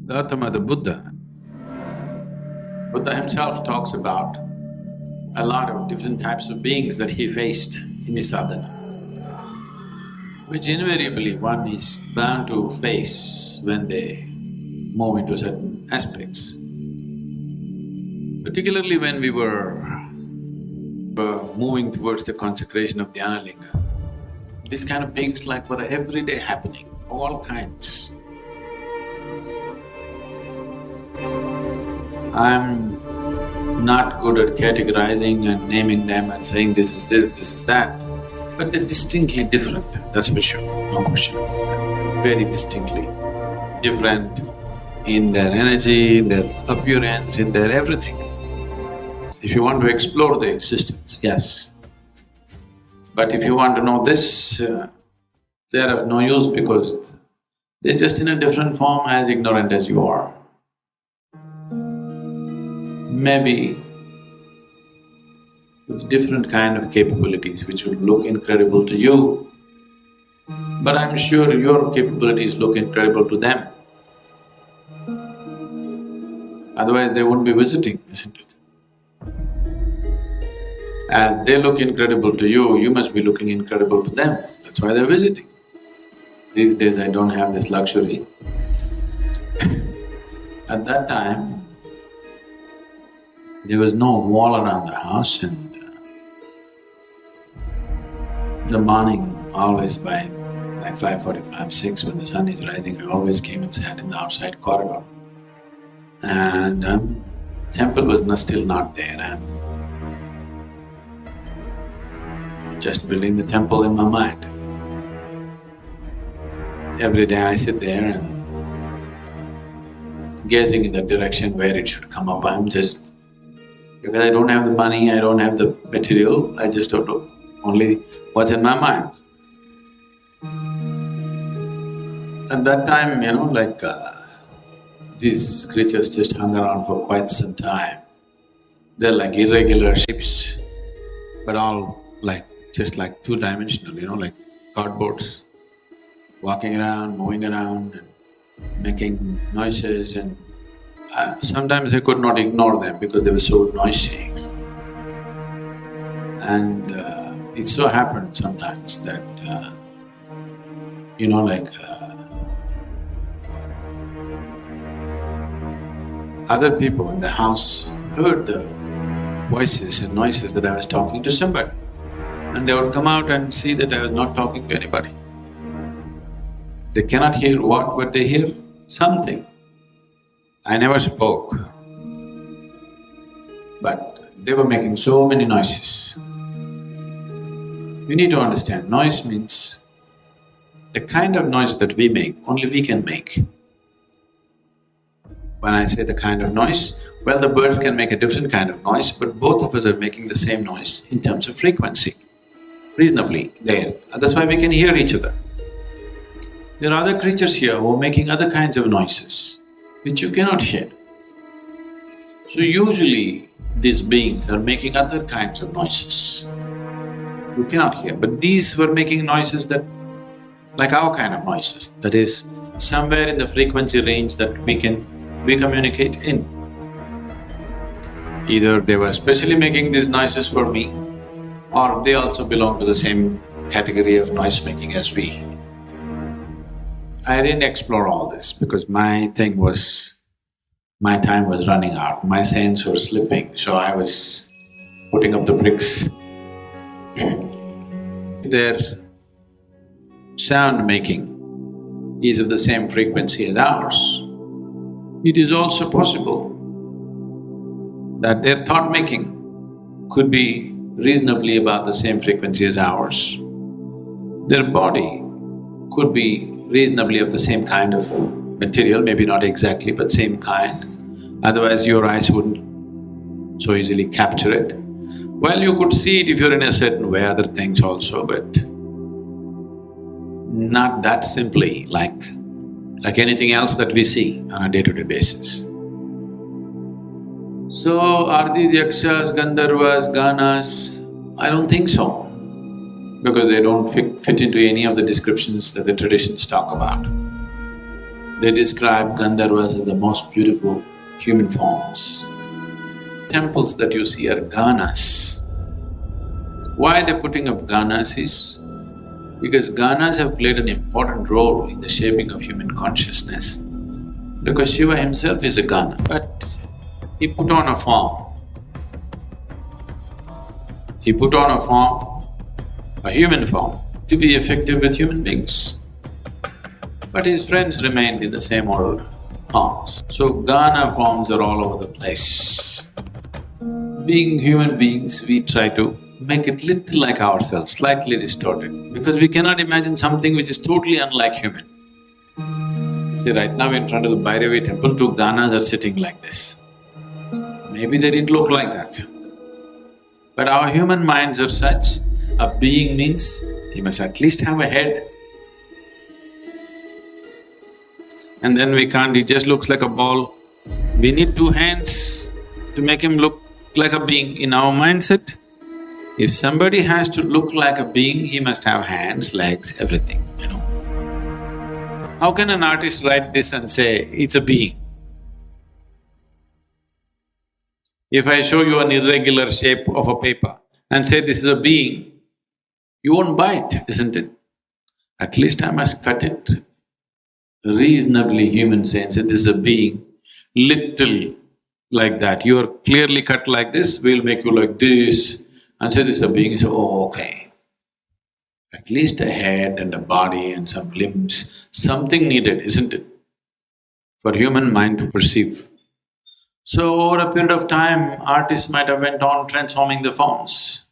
Gautama the Buddha, Buddha himself talks about a lot of different types of beings that he faced in his sadhana, which invariably one is bound to face when they move into certain aspects. Particularly when we were moving towards the consecration of Dhyanalinga, these kind of things like were every day happening, all kinds. I'm not good at categorizing and naming them and saying this is this, this is that, but they're distinctly different, that's for sure, no question. Very distinctly different in their energy, in their appearance, in their everything. If you want to explore their existence, yes. But if you want to know this, they're of no use because they're just in a different form, as ignorant as you are. Maybe with different kind of capabilities which would look incredible to you, but I'm sure your capabilities look incredible to them. Otherwise they wouldn't be visiting, isn't it? As they look incredible to you, you must be looking incredible to them, that's why they're visiting. These days I don't have this luxury. At that time, there was no wall around the house and the morning, always by like 5:45, 6, when the sun is rising, I always came and sat in the outside corridor. And temple was still not there. I'm just building the temple in my mind. Every day I sit there and gazing in the direction where it should come up. I'm just… because I don't have the money, I don't have the material, I just don't know only what's in my mind. At that time, these creatures just hung around for quite some time. They're like irregular shapes, but all just like two-dimensional, like cardboards, walking around, moving around and making noises, and sometimes I could not ignore them because they were so noisy. And it so happened sometimes that, other people in the house heard the voices and noises that I was talking to somebody, and they would come out and see that I was not talking to anybody. They cannot hear what, but they hear something. I never spoke, but they were making so many noises. You need to understand, noise means the kind of noise that we make, only we can make. When I say the kind of noise, well, the birds can make a different kind of noise, but both of us are making the same noise in terms of frequency, reasonably there. That's why we can hear each other. There are other creatures here who are making other kinds of noises, which you cannot hear. So usually these beings are making other kinds of noises you cannot hear, but these were making noises that… like our kind of noises, that is, somewhere in the frequency range that we communicate in. Either they were specially making these noises for me, or they also belong to the same category of noise making as we. I didn't explore all this because my time was running out, my sense was slipping, so I was putting up the bricks. Their sound making is of the same frequency as ours. It is also possible that their thought making could be reasonably about the same frequency as ours. Their body could be reasonably of the same kind of material, maybe not exactly, but same kind. Otherwise your eyes wouldn't so easily capture it. Well, you could see it if you're in a certain way, other things also, but not that simply like anything else that we see on a day-to-day basis. So, are these yakshas, gandharvas, ganas? I don't think so, because they don't fit into any of the descriptions that the traditions talk about. They describe Gandharvas as the most beautiful human forms. Temples that you see are ganas. Why they're putting up ganas is because ganas have played an important role in the shaping of human consciousness. Because Shiva himself is a gana, but he put on a form. He put on a form, a human form, to be effective with human beings. But his friends remained in the same old forms. So gana forms are all over the place. Being human beings, we try to make it little like ourselves, slightly distorted, because we cannot imagine something which is totally unlike human. See, right now in front of the Bhairavi temple, two ganas are sitting like this. Maybe they didn't look like that. But our human minds are such, a being means he must at least have a head. And then we can't, he just looks like a ball. We need two hands to make him look like a being. In our mindset, if somebody has to look like a being, he must have hands, legs, everything, you know. How can an artist write this and say, it's a being? If I show you an irregular shape of a paper and say this is a being, you won't buy it, isn't it? At least I must cut it reasonably human sense, this is a being, little like that. You are clearly cut like this, we'll make you like this and say this is a being, you say, oh, okay. At least a head and a body and some limbs, something needed, isn't it? For human mind to perceive. So over a period of time, artists might have went on transforming the forms.